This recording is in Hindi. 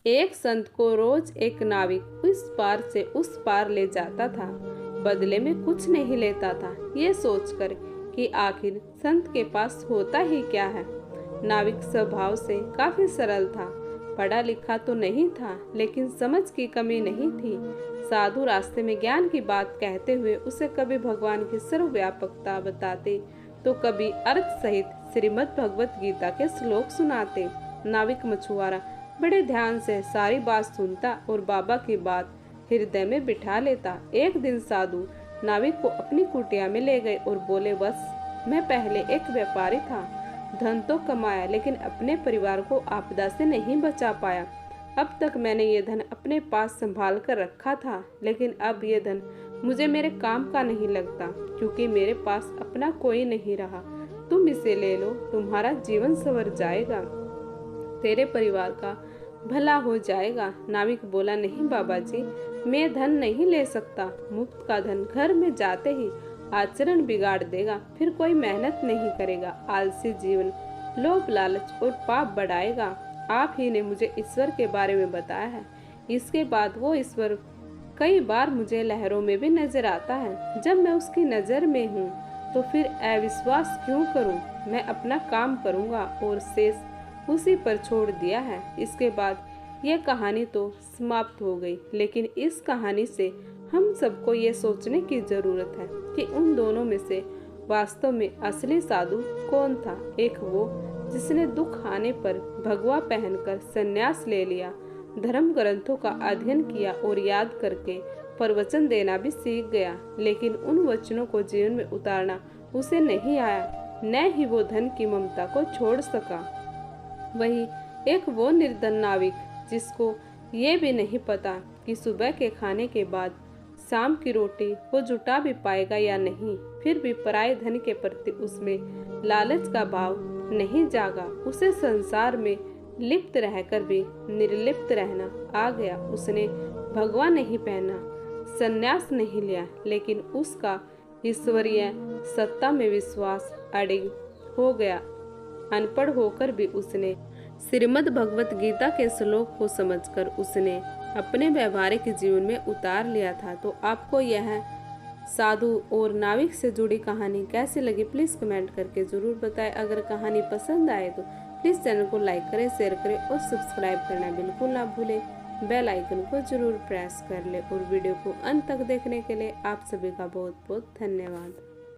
एक संत को रोज एक नाविक उस पार से उस पार ले जाता था, बदले में कुछ नहीं लेता था। ये सोचकर कि आखिर संत के पास होता ही क्या है। नाविक स्वभाव से काफी सरल था, पढ़ा लिखा तो नहीं था, लेकिन समझ की कमी नहीं थी। साधु रास्ते में ज्ञान की बात कहते हुए उसे कभी भगवान की सर्वव्यापकता बताते, तो कभी अर्थ सहित श्रीमद् भगवत गीता के श्लोक सुनाते। नाविक मछुआरा बड़े ध्यान से सारी बात सुनता और बाबा की बात हृदय में बिठा लेता। एक दिन साधु नाविक को अपनी कुटिया में ले गए और बोले, बस मैं पहले एक व्यापारी था, धन तो कमाया, लेकिन अपने परिवार को आपदा से नहीं बचा पाया। अब तक मैंने ये धन अपने पास संभाल कर रखा था, लेकिन अब ये धन मुझे मेरे काम का नहीं लगता, क्योंकि मेरे पास अपना कोई नहीं रहा। तुम इसे ले लो, तुम्हारा जीवन संवर जाएगा, तेरे परिवार का भला हो जाएगा। नाविक बोला, नहीं बाबा जी, मैं धन नहीं ले सकता। मुफ्त का धन घर में जाते ही आचरण बिगाड़ देगा, फिर कोई मेहनत नहीं करेगा, आलसी जीवन लोभ लालच और पाप बढ़ाएगा। आप ही ने मुझे ईश्वर के बारे में बताया है। इसके बाद वो ईश्वर कई बार मुझे लहरों में भी नजर आता है। जब मैं उसकी नजर में हूँ तो फिर अविश्वास क्यों करूँ? मैं अपना काम करूँगा और शेष उसी पर छोड़ दिया है। इसके बाद यह कहानी तो समाप्त हो गई, लेकिन इस कहानी से हम सबको ये सोचने की जरूरत है कि उन दोनों में से वास्तव में असली साधु कौन था। एक वो जिसने दुख आने पर भगवा पहनकर संन्यास ले लिया, धर्म ग्रंथों का अध्ययन किया और याद करके प्रवचन देना भी सीख गया, लेकिन उन वचनों को जीवन में उतारना उसे नहीं आया, न ही वो धन की ममता को छोड़ सका। वही एक वो निर्धन नाविक जिसको ये भी नहीं पता कि सुबह के खाने के बाद शाम की रोटी वो जुटा भी पाएगा या नहीं, फिर भी पराये धन के प्रति उसमें लालच का भाव नहीं जागा। उसे संसार में लिप्त रहकर भी निर्लिप्त रहना आ गया। उसने भगवा नहीं पहना, संन्यास नहीं लिया, लेकिन उसका ईश्वरीय सत्ता में विश्वास अडिग हो गया। अनपढ़ होकर भी उसने श्रीमद् भगवत गीता के श्लोक को समझकर उसने अपने व्यवहारिक जीवन में उतार लिया था। तो आपको यह साधु और नाविक से जुड़ी कहानी कैसी लगी, प्लीज़ कमेंट करके ज़रूर बताएं। अगर कहानी पसंद आए तो प्लीज़ चैनल को लाइक करें, शेयर करें और सब्सक्राइब करना बिल्कुल ना भूलें। बेल आइकन को ज़रूर प्रेस कर लें और वीडियो को अंत तक देखने के लिए आप सभी का बहुत बहुत धन्यवाद।